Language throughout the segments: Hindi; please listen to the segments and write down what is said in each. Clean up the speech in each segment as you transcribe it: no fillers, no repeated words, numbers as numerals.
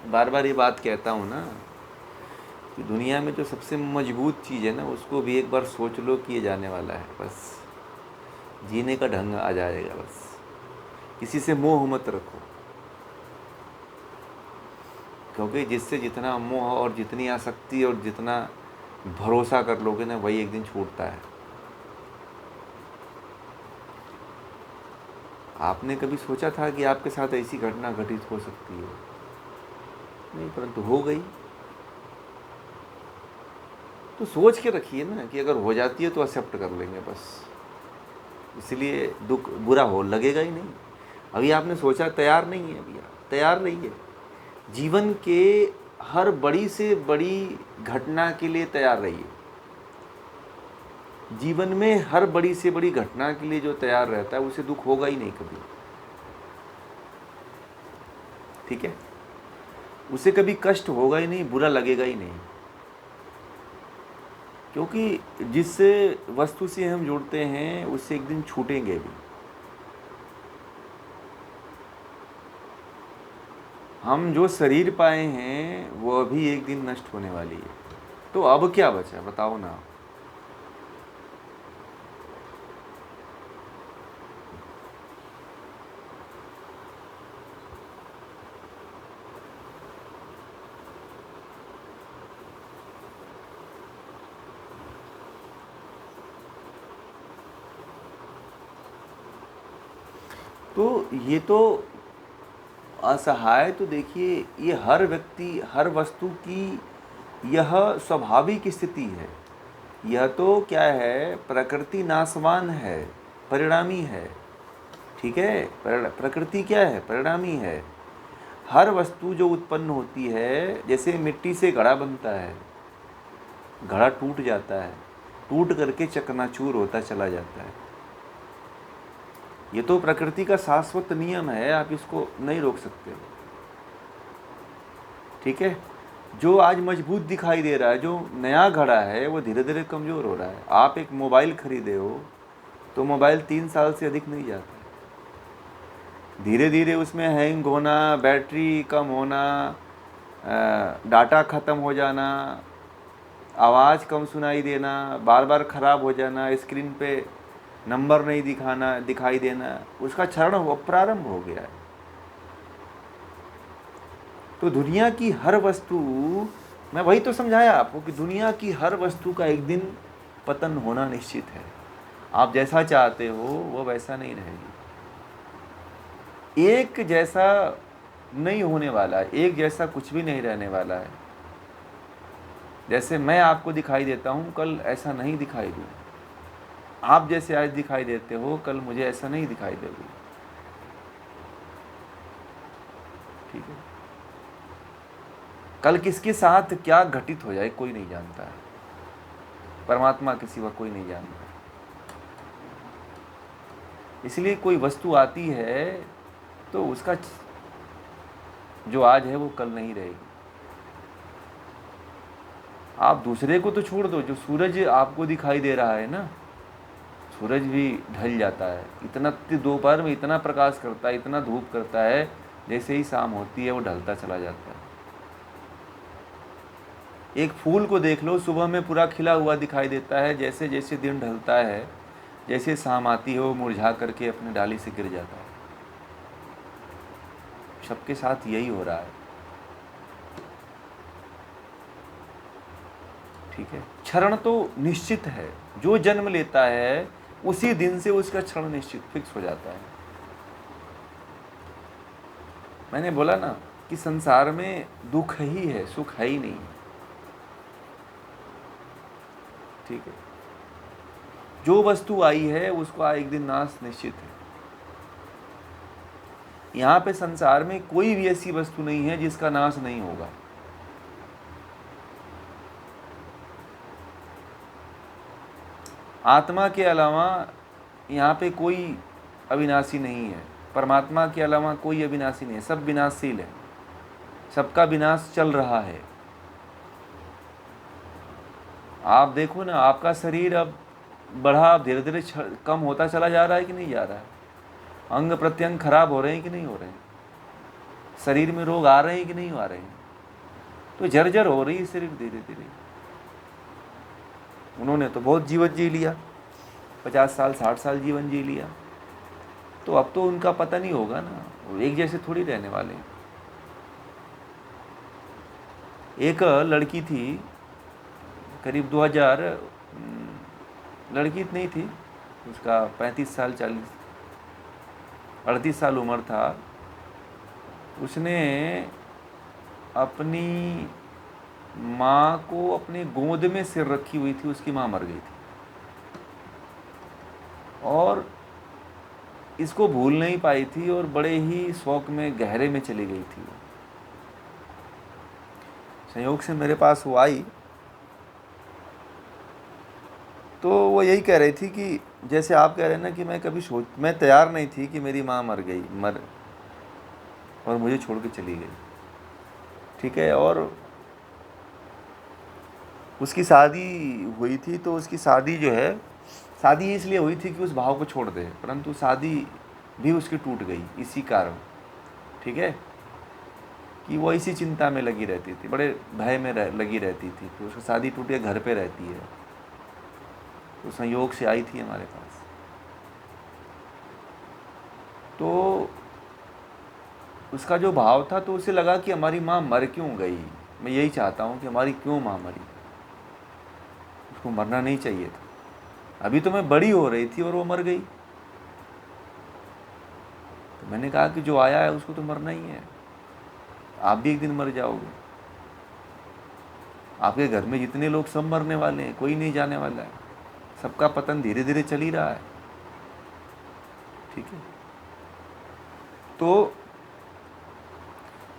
बार बार ये बात कहता हूँ ना कि दुनिया में जो सबसे मजबूत चीज़ है ना, उसको भी एक बार सोच लो कि ये जाने वाला है, बस जीने का ढंग आ जाएगा। बस किसी से मोह मत रखो, क्योंकि जिससे जितना मोह और जितनी आसक्ति और जितना भरोसा कर लोगे ना, वही एक दिन छूटता है। आपने कभी सोचा था कि आपके साथ ऐसी घटना घटित हो सकती है? नहीं, परंतु हो गई। तो सोच के रखिए ना कि अगर हो जाती है तो एक्सेप्ट कर लेंगे बस, इसलिए दुख बुरा हो लगेगा ही नहीं। अभी आपने सोचा, तैयार नहीं है, अभी आप तैयार रहिए। जीवन के हर बड़ी से बड़ी घटना के लिए तैयार रहिए। जीवन में हर बड़ी से बड़ी घटना के लिए जो तैयार रहता है उसे दुख होगा ही नहीं कभी। ठीक है, उसे कभी कष्ट होगा ही नहीं, बुरा लगेगा ही नहीं, क्योंकि जिस वस्तु से हम जुड़ते हैं उससे एक दिन छूटेंगे भी। हम जो शरीर पाए हैं वो अभी एक दिन नष्ट होने वाली है, तो अब क्या बचा बताओ ना। तो ये तो असहाय, तो देखिए ये हर व्यक्ति हर वस्तु की यह स्वाभाविक स्थिति है। यह तो क्या है, प्रकृति नाशवान है, परिणामी है। ठीक है, प्रकृति क्या है, परिणामी है। हर वस्तु जो उत्पन्न होती है, जैसे मिट्टी से घड़ा बनता है, घड़ा टूट जाता है, टूट करके चकनाचूर होता चला जाता है। ये तो प्रकृति का शाश्वत नियम है, आप इसको नहीं रोक सकते। ठीक है, जो आज मजबूत दिखाई दे रहा है, जो नया घड़ा है, वो धीरे धीरे कमज़ोर हो रहा है। आप एक मोबाइल खरीदे हो तो मोबाइल 3 साल से अधिक नहीं जाता है। धीरे धीरे उसमें हैंग होना, बैटरी कम होना, डाटा ख़त्म हो जाना, आवाज़ कम सुनाई देना, बार बार ख़राब हो जाना, स्क्रीन पे नंबर नहीं दिखाई देना, उसका क्षरण प्रारंभ हो गया है। तो दुनिया की हर वस्तु, मैं वही तो समझाया आपको कि दुनिया की हर वस्तु का एक दिन पतन होना निश्चित है। आप जैसा चाहते हो वो वैसा नहीं रहेगी। एक जैसा नहीं होने वाला है, एक जैसा कुछ भी नहीं रहने वाला है। जैसे मैं आपको दिखाई देता हूँ, कल ऐसा नहीं दिखाई दूँ। आप जैसे आज दिखाई देते हो, कल मुझे ऐसा नहीं दिखाई दोगे। ठीक है, कल किसके साथ क्या घटित हो जाए कोई नहीं जानता है, परमात्मा के सिवा कोई नहीं जानता। इसलिए कोई वस्तु आती है तो उसका जो आज है वो कल नहीं रहेगी। आप दूसरे को तो छोड़ दो, जो सूरज आपको दिखाई दे रहा है ना, सूरज भी ढल जाता है। इतना दोपहर में इतना प्रकाश करता है, इतना धूप करता है, जैसे ही शाम होती है वो ढलता चला जाता है। एक फूल को देख लो, सुबह में पूरा खिला हुआ दिखाई देता है, जैसे जैसे दिन ढलता है, जैसे शाम आती है वो मुरझा करके अपने डाली से गिर जाता है। सबके साथ यही हो रहा है। ठीक है, क्षरण तो निश्चित है। जो जन्म लेता है उसी दिन से उसका क्षण निश्चित फिक्स हो जाता है। मैंने बोला ना कि संसार में दुख ही है, सुख है ही नहीं। ठीक है, जो वस्तु आई है उसका एक दिन नाश निश्चित है। यहाँ पे संसार में कोई भी ऐसी वस्तु नहीं है जिसका नाश नहीं होगा। आत्मा के अलावा यहाँ पे कोई अविनाशी नहीं है, परमात्मा के अलावा कोई अविनाशी नहीं है, सब विनाशशील है, सबका विनाश चल रहा है। आप देखो ना, आपका शरीर अब बढ़ा, धीरे धीरे कम होता चला जा रहा है कि नहीं जा रहा है? अंग प्रत्यंग खराब हो रहे हैं कि नहीं हो रहे हैं? शरीर में रोग आ रहे हैं कि नहीं आ रहे हैं? तो जर्जर हो रही है शरीर धीरे धीरे। उन्होंने तो बहुत जीवन जी लिया, 50 साल 60 साल जीवन जी लिया, तो अब तो उनका पता नहीं होगा ना, वो एक जैसे थोड़ी रहने वाले हैं। एक लड़की थी, करीब 2000, लड़की नहीं थी, उसका 35 साल 38 साल उम्र था। उसने अपनी माँ को अपने गोद में सिर रखी हुई थी, उसकी माँ मर गई थी, और इसको भूल नहीं पाई थी, और बड़े ही शौक में गहरे में चली गई थी। संयोग से मेरे पास वो आई, तो वो यही कह रही थी कि जैसे आप कह रहे हैं ना कि मैं तैयार नहीं थी कि मेरी माँ मर और मुझे छोड़ के चली गई, ठीक है। और उसकी शादी हुई थी, तो उसकी शादी जो है, शादी इसलिए हुई थी कि उस भाव को छोड़ दे, परंतु शादी भी उसकी टूट गई इसी कारण, ठीक है, कि वो इसी चिंता में लगी रहती थी, बड़े भय में लगी रहती थी। तो उसकी शादी टूट के घर पे रहती है, तो संयोग से आई थी हमारे पास। तो उसका जो भाव था, तो उसे लगा कि हमारी माँ मर क्यों गई, मैं यही चाहता हूँ कि हमारी क्यों माँ मरी, उसको मरना नहीं चाहिए था, अभी तो मैं बड़ी हो रही थी और वो मर गई। तो मैंने कहा कि जो आया है उसको तो मरना ही है, आप भी एक दिन मर जाओगे, आपके घर में जितने लोग सब मरने वाले हैं, कोई नहीं जाने वाला है, सबका पतन धीरे धीरे चल ही रहा है, ठीक है। तो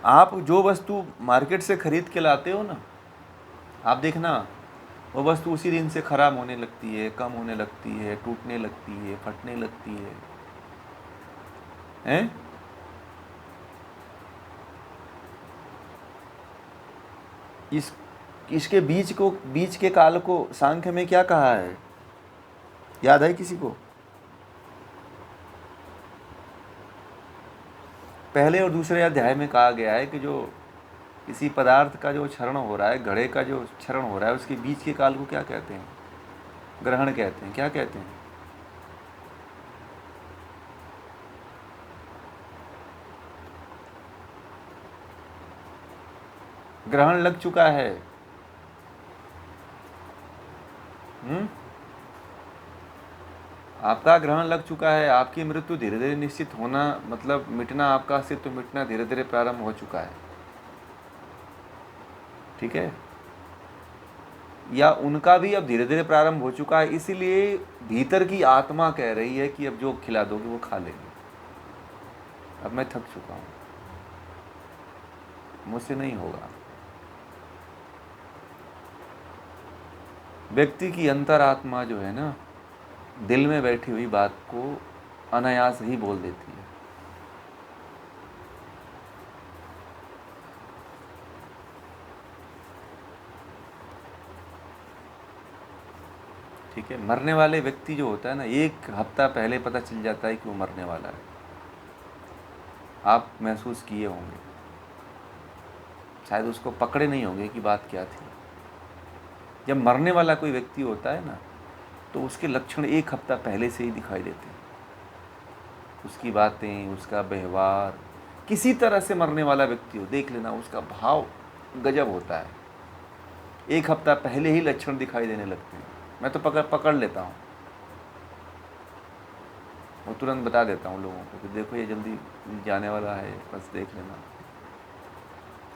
आप जो वस्तु मार्केट से खरीद के लाते हो ना, आप देखना वो वस्तु उसी दिन से खराब होने लगती है, कम होने लगती है, टूटने लगती है, फटने लगती है, हैं? इसके बीच के काल को सांख्य में क्या कहा है, याद है किसी को? पहले और दूसरे अध्याय में कहा गया है कि जो किसी पदार्थ का जो क्षरण हो रहा है, घड़े का जो क्षरण हो रहा है, उसके बीच के काल को क्या कहते हैं? ग्रहण कहते हैं। क्या कहते हैं? ग्रहण लग चुका है। आपका ग्रहण लग चुका है, आपकी मृत्यु धीरे धीरे निश्चित होना, मतलब मिटना, आपका अस्तित्व मिटना धीरे धीरे प्रारंभ हो चुका है, ठीक है। या उनका भी अब धीरे धीरे प्रारंभ हो चुका है, इसीलिए भीतर की आत्मा कह रही है कि अब जो खिला दोगे वो खा लेंगे, अब मैं थक चुका हूं, मुझसे नहीं होगा। व्यक्ति की अंतरात्मा जो है ना, दिल में बैठी हुई बात को अनायास ही बोल देती है। ठीक है। मरने वाले व्यक्ति जो होता है ना, 1 हफ्ता पहले पता चल जाता है कि वो मरने वाला है। आप महसूस किए होंगे, शायद उसको पकड़े नहीं होंगे कि बात क्या थी। जब मरने वाला कोई व्यक्ति होता है ना, तो उसके लक्षण 1 हफ्ता पहले से ही दिखाई देते हैं। उसकी बातें, उसका व्यवहार, किसी तरह से मरने वाला व्यक्ति हो, देख लेना, उसका भाव गजब होता है, 1 हफ्ता पहले ही लक्षण दिखाई देने लगते हैं। मैं तो पकड़ लेता हूँ, वो तुरंत बता देता हूँ लोगों को कि देखो ये जल्दी जाने वाला है, बस देख लेना।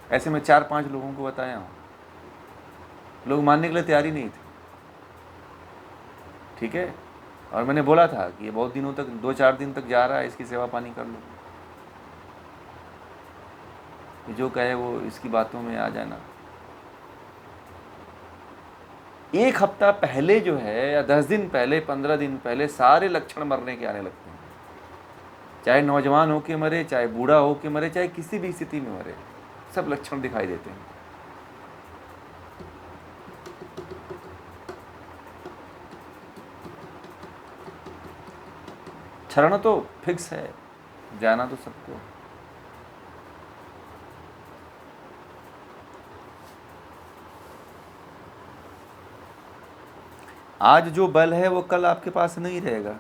ऐसे मैं 4-5 लोगों को बताया हूँ, लोग मानने के लिए तैयार ही नहीं थे, ठीक है। और मैंने बोला था कि ये बहुत दिनों तक, 2-4 दिन तक जा रहा है, इसकी सेवा पानी कर लो, जो कहे वो इसकी बातों में आ जाना। 1 हफ्ता पहले जो है, या 10 दिन पहले, 15 दिन पहले सारे लक्षण मरने के आने लगते हैं। चाहे नौजवान हो के मरे, चाहे बूढ़ा हो के मरे, चाहे किसी भी स्थिति में मरे, सब लक्षण दिखाई देते हैं। क्षरण तो फिक्स है, जाना तो सबको। आज जो बल है वो कल आपके पास नहीं रहेगा।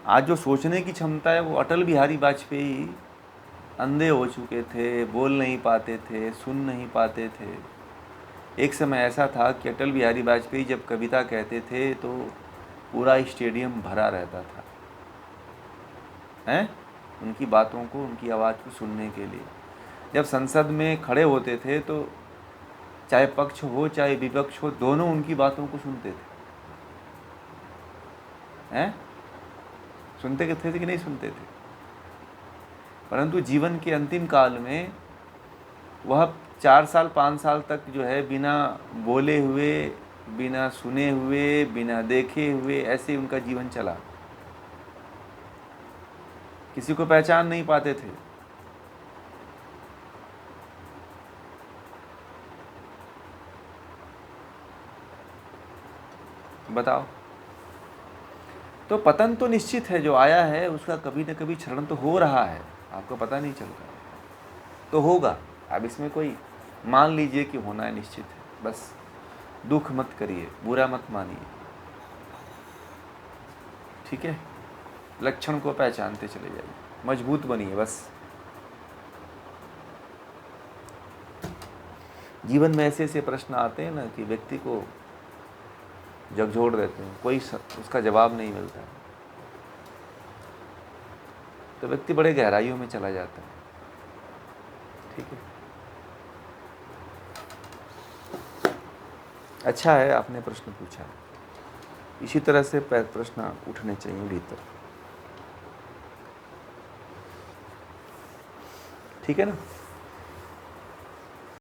आज जो सोचने की क्षमता है वो अटल बिहारी वाजपेयी अंधे हो चुके थे, बोल नहीं पाते थे, सुन नहीं पाते थे। एक समय ऐसा था कि अटल बिहारी वाजपेयी जब कविता कहते थे तो पूरा स्टेडियम भरा रहता था, हैं, उनकी बातों को, उनकी आवाज़ को सुनने के लिए। जब संसद में खड़े होते थे तो चाहे पक्ष हो चाहे विपक्ष हो, दोनों उनकी बातों को सुनते थे, हैं, सुनते थे कि नहीं सुनते थे। परंतु जीवन के अंतिम काल में वह 4 साल 5 साल तक जो है बिना बोले हुए, बिना सुने हुए, बिना देखे हुए ऐसे उनका जीवन चला। किसी को पहचान नहीं पाते थे। बताओ, तो पतन तो निश्चित है, जो आया है उसका कभी न कभी क्षरण तो हो रहा है, आपको पता नहीं चल रहा है, तो होगा। अब इसमें कोई मान लीजिए कि होना है, निश्चित है, बस दुख मत करिए, बुरा मत मानिए, ठीक है। लक्षण को पहचानते चले जाइए, मजबूत बनिए बस। जीवन में ऐसे ऐसे प्रश्न आते हैं ना कि व्यक्ति को झकझोर देते हैं, कोई उसका जवाब नहीं मिलता है, तो व्यक्ति बड़े गहराइयों में चला जाता है, ठीक है। अच्छा है आपने प्रश्न पूछा, इसी तरह से प्रश्न उठने चाहिए भीतर, ठीक है ना।